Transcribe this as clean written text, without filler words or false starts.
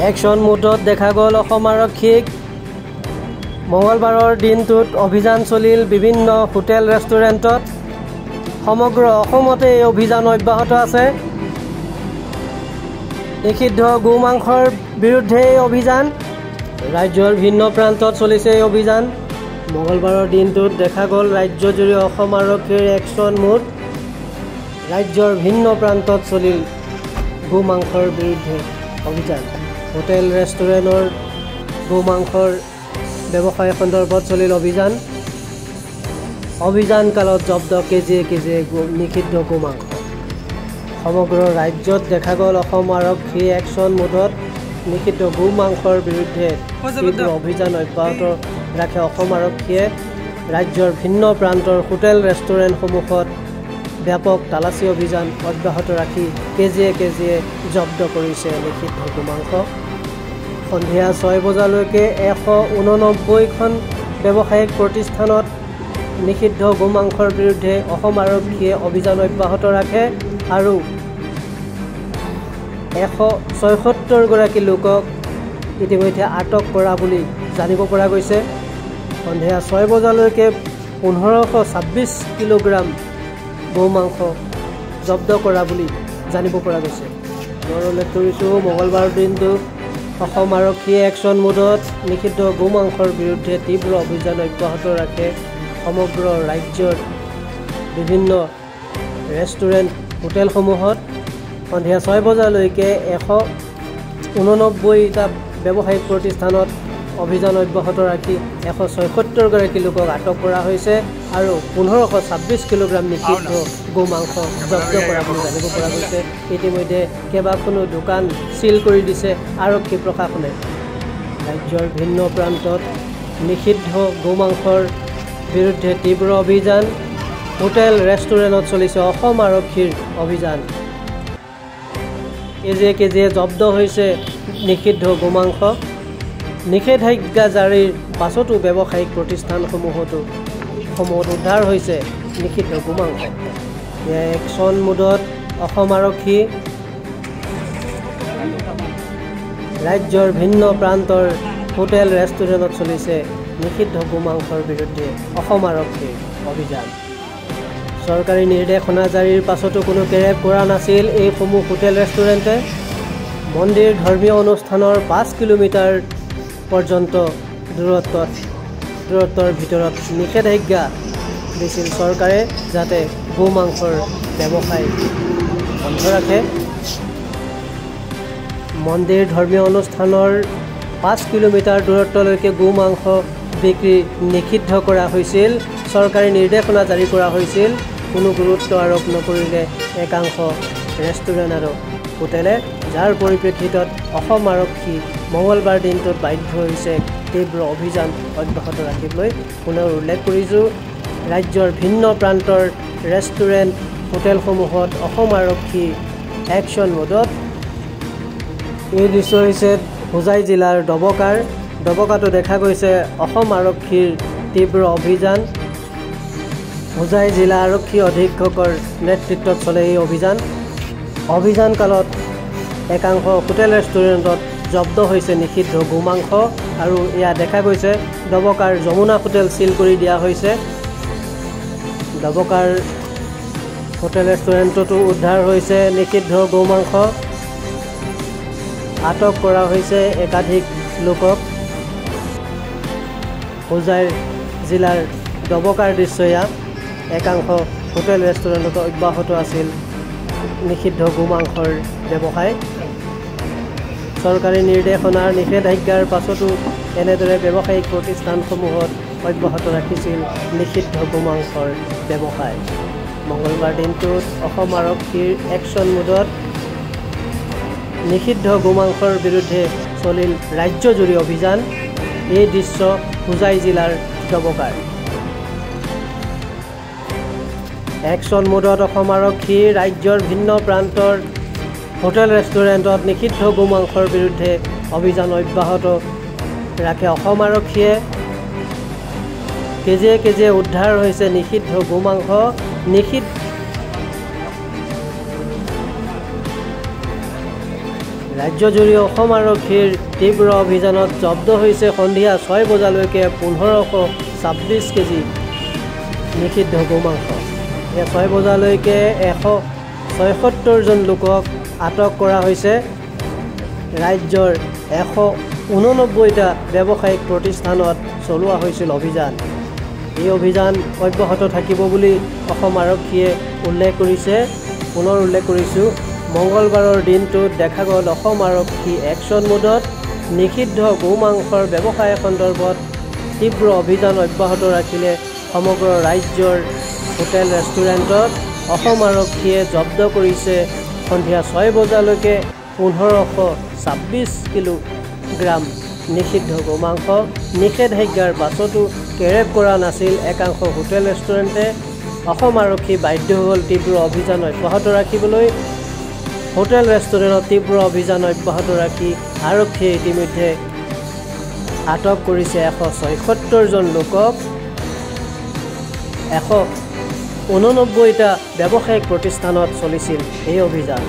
Action মোডত দেখা গ'ল অসম আৰক্ষীক মঙলবাৰৰ দিনটোত অভিযান চলিল বিভিন্ন হোটেল ৰেষ্টুৰেণ্টত সমগ্ৰ অসমতে এই অভিযান অব্যাহত আছে নিষিদ্ধ গো মাংসৰ বিৰুদ্ধে এই অভিযান ৰাজ্যৰ ভিন্ন প্ৰান্তত চলিছে এই অভিযান মঙলবাৰৰ দিনটোত দেখা গ'ল ৰাজ্যজুৰি অসম আৰক্ষীৰ একশ্যন মোড ৰাজ্যৰ ভিন্ন প্ৰান্তত চলিল গো মাংসৰ বিৰুদ্ধে অভিযান হোটেল ৰেষ্টুৰেণ্টৰ গো মাংসৰ ব্যৱসায় সন্দৰ্ভত চলিল অভিযান কালত জব্দ কেজিয়ে নিষিদ্ধ গো মাংস সমগ্ৰ ৰাজ্যত দেখা গ'ল অসম আৰক্ষী একশ্যন মোডত নিষিদ্ধ গো মাংসৰ বিৰুদ্ধে তীব্ৰ অভিযান অব্যাহত ৰাখে অসম আৰক্ষীয়ে ৰাজ্যৰ ভিন্ন প্ৰান্তৰ হোটেল ৰেষ্টুৰেণ্টসমূহত ব্যাপক তালাচী অভিযান অব্যাহত ৰাখি কেজিয়ে জব্দ কৰিছে নিষিদ্ধ গো মাংস সন্ধিয়া 6 বজালৈকে 189খন ব্যৱসায়িক প্ৰতিষ্ঠানত নিষিদ্ধ গো মাংসৰ বিৰুদ্ধে অসম আৰক্ষীয়ে অভিযান অব্যাহত ৰাখে আৰু 176গৰাকী লোকক ইতিমধ্যে আটক কৰা বুলি জানিব পৰা গৈছে সন্ধিয়া 6 বজালৈকে 1526 কিলোগ্ৰাম গো মাংস জব্দ কৰা বুলি জানিব পৰা গৈছে মই উল্লেখ কৰিছোঁ মঙলবাৰৰ দিনটো অসম আৰক্ষীয়ে একশ্যন মোডত নিষিদ্ধ গো মাংসৰ বিৰুদ্ধে তীব্ৰ অভিযান অব্যাহত ৰাখে সমগ্ৰ ৰাজ্যৰ বিভিন্ন ৰেষ্টুৰেণ্ট হোটেলসমূহত সন্ধিয়া 6 বজালৈকে 189টা ব্যৱসায়িক প্ৰতিষ্ঠানত অভিযান অব্যাহত ৰাখি 176গৰাকী লোকক আটক কৰা হৈছে আৰু 1526 কিলোগ্ৰাম নিষিদ্ধ গো মাংস জব্দ কৰা বুলি জানিব পৰা গৈছে ইতিমধ্যে কেইবাখনো দোকান চিল কৰি দিছে আৰক্ষী প্ৰশাসনে ৰাজ্যৰ ভিন্ন প্ৰান্তত নিষিদ্ধ গো মাংসৰ বিৰুদ্ধে তীব্ৰ অভিযান হোটেল ৰেষ্টুৰেণ্টত চলিছে অসম আৰক্ষীৰ অভিযান কেজিয়ে জব্দ হৈছে নিষিদ্ধ গো মাংস নিষেধাজ্ঞা জাৰিৰ পাছতো ব্যৱসায়িক প্ৰতিষ্ঠানসমূহত উদ্ধাৰ হৈছে নিষিদ্ধ গো মাংস একশ্যন মোডত অসম আৰক্ষী ৰাজ্যৰ ভিন্ন প্ৰান্তৰ হোটেল ৰেষ্টুৰেণ্টত চলিছে নিষিদ্ধ গো মাংসৰ বিৰুদ্ধে অসম আৰক্ষীৰ অভিযান চৰকাৰী নিৰ্দেশনা জাৰিৰ পাছতো কোনো কেৰেপ কৰা নাছিল এইসমূহ হোটেল ৰেষ্টুৰেণ্টে মন্দিৰ ধৰ্মীয় অনুষ্ঠানৰ 5 কিলোমিটাৰ পৰ্যন্ত দূৰত্বৰ ভিতৰত নিষেধাজ্ঞা দিছিল চৰকাৰে যাতে গো মাংসৰ ব্যৱসায় বন্ধ ৰাখে মন্দিৰ ধৰ্মীয় অনুষ্ঠানৰ 5 কিলোমিটাৰ দূৰত্বলৈকে গো মাংস বিক্ৰী নিষিদ্ধ কৰা হৈছিল চৰকাৰী নিৰ্দেশনা জাৰি কৰা হৈছিল কোনো গুৰুত্ব আৰোপ নকৰিলে একাংশ ৰেষ্টুৰেণ্ট আৰু হোটেলে যাৰ পৰিপ্ৰেক্ষিতত অসম আৰক্ষী মঙলবাৰ দিনটোত বাধ্য হৈছে তীব্ৰ অভিযান অব্যাহত ৰাখিবলৈ পুনৰ উল্লেখ কৰিছোঁ ৰাজ্যৰ ভিন্ন প্ৰান্তৰ ৰেষ্টুৰেণ্ট হোটেলসমূহত অসম আৰক্ষী একশ্যন মোডত এই দৃশ্য হৈছে হোজাই জিলাৰ ডবকাতো দেখা গৈছে অসম আৰক্ষীৰ তীব্ৰ অভিযান হোজাই জিলা আৰক্ষী অধীক্ষকৰ নেতৃত্বত চলে এই অভিযান কালত একাংশ হোটেল ৰেষ্টুৰেণ্টত জব্দ হৈছে নিষিদ্ধ গো মাংস আৰু এয়া দেখা গৈছে ডবকাৰ যমুনা হোটেল চিল কৰি দিয়া হৈছে ডবকাৰ হোটেল ৰেষ্টুৰেণ্টতো উদ্ধাৰ হৈছে নিষিদ্ধ গো মাংস আটক কৰা হৈছে একাধিক লোকক হোজাই জিলাৰ ডবকাৰ দৃশ্যয়া একাংশ হোটেল ৰেষ্টুৰেণ্টত অব্যাহত আছিল নিষিদ্ধ গো মাংসৰ ব্যৱসায় চৰকাৰী নিৰ্দেশনাৰ নিষেধাজ্ঞাৰ পাছতো এনেদৰে ব্যৱসায়িক প্ৰতিষ্ঠানসমূহত অব্যাহত ৰাখিছিল নিষিদ্ধ গো মাংসৰ ব্যৱসায় মঙলবাৰ দিনটোত অসম আৰক্ষীৰ একশ্যন মোডত নিষিদ্ধ গো মাংসৰ বিৰুদ্ধে চলিল ৰাজ্যজুৰি অভিযান এই দৃশ্য হোজাই জিলাৰ ডবকাৰ একশ্যন মোডত অসম আৰক্ষী ৰাজ্যৰ ভিন্ন প্ৰান্তৰ হোটেল ৰেষ্টুৰেণ্টত নিষিদ্ধ গো মাংসৰ বিৰুদ্ধে অভিযান অব্যাহত ৰাখে অসম আৰক্ষীয়ে কেজিয়ে উদ্ধাৰ হৈছে নিষিদ্ধ গো মাংস ৰাজ্যজুৰি অসম আৰক্ষীৰ তীব্ৰ অভিযানত জব্দ হৈছে সন্ধিয়া 6 বজালৈকে 1526 কেজি নিষিদ্ধ গোমাংস। 6 বজালৈকে 176জন লোকক আটক কৰা হৈছে। ৰাজ্যৰ 189টা ব্যৱসায়িক প্ৰতিষ্ঠানত চলোৱা হৈছিল অভিযান। এই অভিযান অব্যাহত থাকিব বুলি অসম আৰক্ষীয়ে উল্লেখ কৰিছে। পুনৰ উল্লেখ কৰিছোঁ, মঙলবাৰৰ দিনটোত দেখা গ'ল অসম আৰক্ষী একশ্যন মোডত নিষিদ্ধ গোমাংসৰ ব্যৱসায় সন্দৰ্ভত তীব্ৰ অভিযান অব্যাহত ৰাখিলে সমগ্ৰ ৰাজ্যৰ হোটেল ৰেষ্টুৰেণ্টত। অসম আৰক্ষীয়ে জব্দ কৰিছে সন্ধিয়া 6 বজালৈকে 1526 কিলোগ্ৰাম নিষিদ্ধ গোমাংস। নিষেধাজ্ঞাৰ পাছতো কেৰেপ কৰা নাছিল একাংশ হোটেল ৰেষ্টুৰেণ্টে। অসম আৰক্ষী বাধ্য হ'ল তীব্ৰ অভিযান অব্যাহত ৰাখিবলৈ। হোটেল ৰেষ্টুৰেণ্টত তীব্ৰ অভিযান অব্যাহত ৰাখি আৰক্ষীয়ে ইতিমধ্যে আটক কৰিছে 176জন লোকক। 189টা ব্যৱসায়িক প্ৰতিষ্ঠানত চলিছিল এই অভিযান।